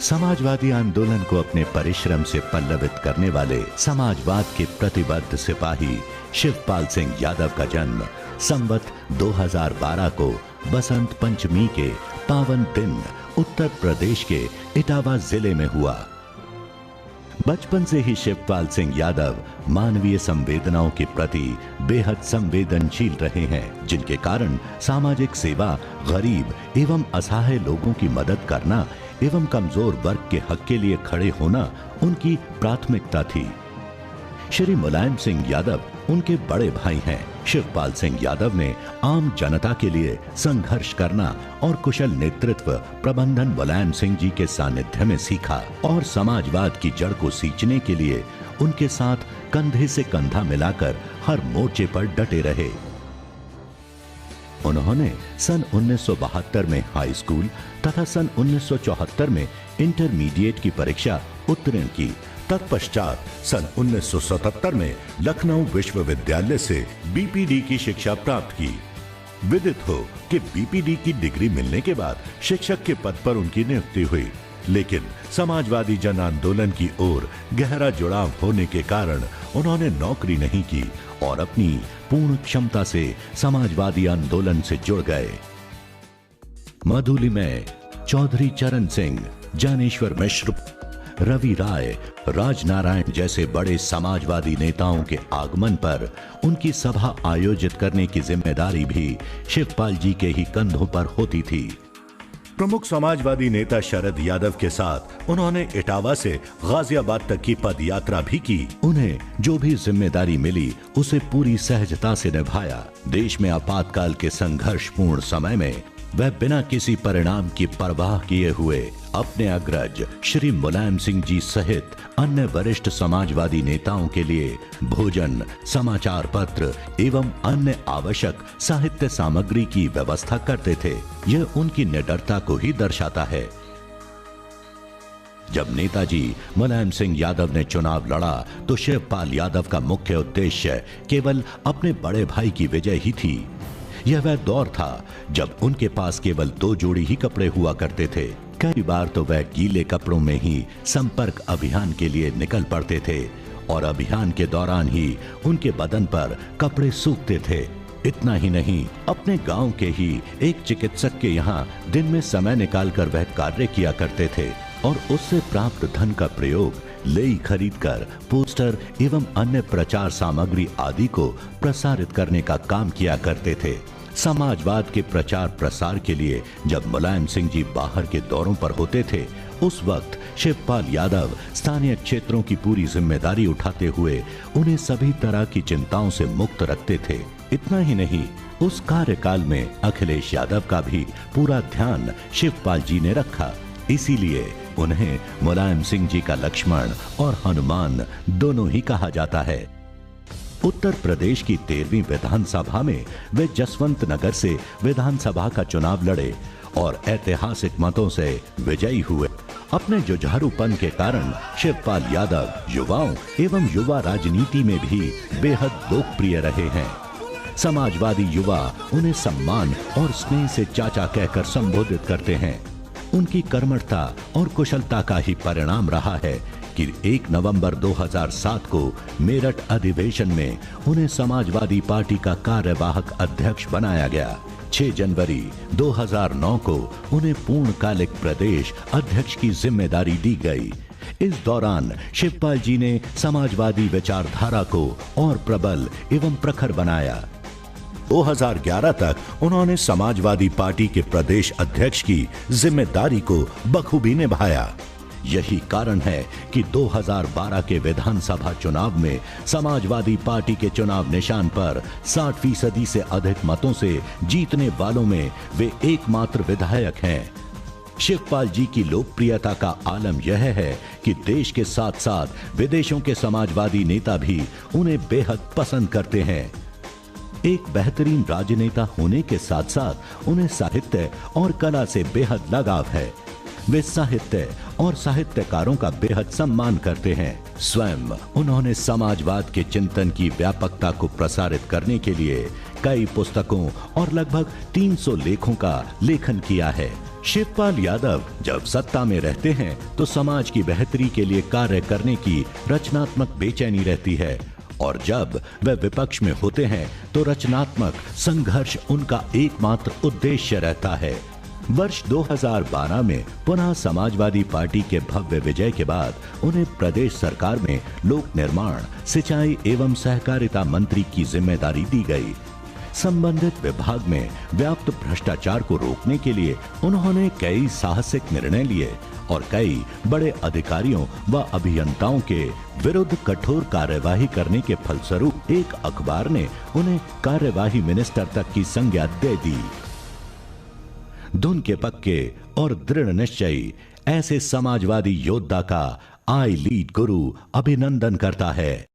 समाजवादी आंदोलन को अपने परिश्रम से पल्लवित करने वाले समाजवाद के प्रतिबद्ध सिपाही शिवपाल सिंह यादव का जन्म संवत 2012 को बसंत पंचमी के पावन दिन उत्तर प्रदेश के इटावा जिले में हुआ। बचपन से ही शिवपाल सिंह यादव मानवीय संवेदनाओं के प्रति बेहद संवेदनशील रहे हैं, जिनके कारण सामाजिक सेवा, गरीब एवं असहाय लोगों की मदद करना एवं कमजोर वर्ग के हक के लिए खड़े होना उनकी प्राथमिकता थी। श्री मुलायम सिंह यादव उनके बड़े भाई हैं। शिवपाल सिंह यादव ने आम जनता के लिए संघर्ष करना और कुशल नेतृत्व प्रबंधन मुलायम सिंह जी के सानिध्य में सीखा और समाजवाद की जड़ को सींचने के लिए उनके साथ कंधे से कंधा मिलाकर हर मोर्चे पर डटे रहे। उन्होंने सन 1972 में हाई स्कूल तथा सन 1974 में इंटरमीडिएट की परीक्षा उत्तीर्ण की। तत्पश्चात सन 1977 में लखनऊ विश्वविद्यालय से बीपीडी की शिक्षा प्राप्त की। विदित हो कि बीपीडी की डिग्री मिलने के बाद शिक्षक के पद पर उनकी नियुक्ति हुई, लेकिन समाजवादी जन आंदोलन की ओर गहरा जुड़ाव होने के कारण उन्होंने नौकरी नहीं की और अपनी पूर्ण क्षमता से समाजवादी आंदोलन से जुड़ गए। मधुली में चौधरी चरण सिंह, ज्ञानेश्वर मिश्र, रवि राय, राजनारायण जैसे बड़े समाजवादी नेताओं के आगमन पर उनकी सभा आयोजित करने की जिम्मेदारी भी शिवपाल जी के ही कंधों पर होती थी। प्रमुख समाजवादी नेता शरद यादव के साथ उन्होंने इटावा से गाजियाबाद तक की पद यात्रा भी की। उन्हें जो भी जिम्मेदारी मिली उसे पूरी सहजता से निभाया। देश में आपातकाल के संघर्षपूर्ण समय में वह बिना किसी परिणाम की परवाह किए हुए अपने अग्रज श्री मुलायम सिंह जी सहित अन्य वरिष्ठ समाजवादी नेताओं के लिए भोजन, समाचार पत्र एवं अन्य आवश्यक साहित्य सामग्री की व्यवस्था करते थे। यह उनकी निडरता को ही दर्शाता है। जब नेताजी मुलायम सिंह यादव ने चुनाव लड़ा तो शिवपाल यादव का मुख्य उद्देश्य केवल अपने बड़े भाई की विजय ही थी। यह वह दौर था जब उनके पास केवल 2 जोड़ी ही कपड़े हुआ करते थे। कई बार तो वह गीले कपड़ों में ही संपर्क अभियान के लिए निकल पड़ते थे और अभियान के दौरान ही उनके बदन पर कपड़े सूखते थे। इतना ही नहीं, अपने गांव के ही एक चिकित्सक के यहाँ दिन में समय निकालकर वह कार्य किया करते थे और उससे प्राप्त धन का प्रयोग लेई खरीदकर पोस्टर एवं अन्य प्रचार सामग्री आदि को प्रसारित करने का काम किया करते थे। समाजवाद के प्रचार प्रसार के लिए जब मुलायम सिंह जी बाहर के दौरों पर होते थे, उस वक्त शिवपाल यादव स्थानीय क्षेत्रों की पूरी जिम्मेदारी उठाते हुए उन्हें सभी तरह की चिंताओं से मुक्त रखते थे। इतना ही नहीं, उस कार्यकाल में अखिलेश यादव का भी पूरा ध्यान शिवपाल जी ने रखा। इसीलिए उन्हें मुलायम सिंह जी का लक्ष्मण और हनुमान दोनों ही कहा जाता है। उत्तर प्रदेश की 13वीं विधानसभा में वे जसवंत नगर से विधानसभा का चुनाव लड़े और ऐतिहासिक मतों से विजयी हुए। अपने जुझारूपन के कारण शिवपाल यादव युवाओं एवं युवा राजनीति में भी बेहद लोकप्रिय रहे हैं। समाजवादी युवा उन्हें सम्मान और स्नेह से चाचा कहकर संबोधित करते हैं। उनकी कर्मठता और कुशलता का ही परिणाम रहा है कि 1 नवंबर 2007 को मेरठ अधिवेशन में उन्हें समाजवादी पार्टी का कार्यवाहक अध्यक्ष बनाया गया। 6 जनवरी 2009 को उन्हें पूर्णकालिक प्रदेश अध्यक्ष की जिम्मेदारी दी गई। इस दौरान शिवपाल जी ने समाजवादी विचारधारा को और प्रबल एवं प्रखर बनाया। 2011 तक उन्होंने समाजवादी पार्टी के प्रदेश अध्यक्ष की जिम्मेदारी को बखूबी निभाया। यही कारण है कि 2012 के विधानसभा चुनाव में समाजवादी पार्टी के चुनाव निशान पर 60% से अधिक मतों से जीतने वालों में वे एकमात्र विधायक हैं। शिवपाल जी की लोकप्रियता का आलम यह है कि देश के साथ साथ विदेशों के समाजवादी नेता भी उन्हें बेहद पसंद करते हैं। एक बेहतरीन राजनेता होने के साथ साथ उन्हें साहित्य और कला से बेहद लगाव है। वे साहित्य और साहित्यकारों का बेहद सम्मान करते हैं। स्वयं उन्होंने समाजवाद के चिंतन की व्यापकता को प्रसारित करने के लिए कई पुस्तकों और लगभग 300 लेखों का लेखन किया है। शिवपाल यादव जब सत्ता में रहते हैं तो समाज की बेहतरी के लिए कार्य करने की रचनात्मक बेचैनी रहती है, और जब वे विपक्ष में होते हैं तो रचनात्मक संघर्ष उनका एकमात्र उद्देश्य रहता है। वर्ष 2012 में पुनः समाजवादी पार्टी के भव्य विजय के बाद उन्हें प्रदेश सरकार में लोक निर्माण, सिंचाई एवं सहकारिता मंत्री की जिम्मेदारी दी गई। संबंधित विभाग में व्याप्त भ्रष्टाचार को रोकने के लिए उन्होंने कई साहसिक निर्णय लिए और कई बड़े अधिकारियों व अभियंताओं के विरुद्ध कठोर कार्यवाही करने के फलस्वरूप एक अखबार ने उन्हें कार्यवाही मिनिस्टर तक की संज्ञा दे दी। धुन के पक्के और दृढ़ निश्चयी ऐसे समाजवादी योद्धा का आई लीड गुरु अभिनंदन करता है।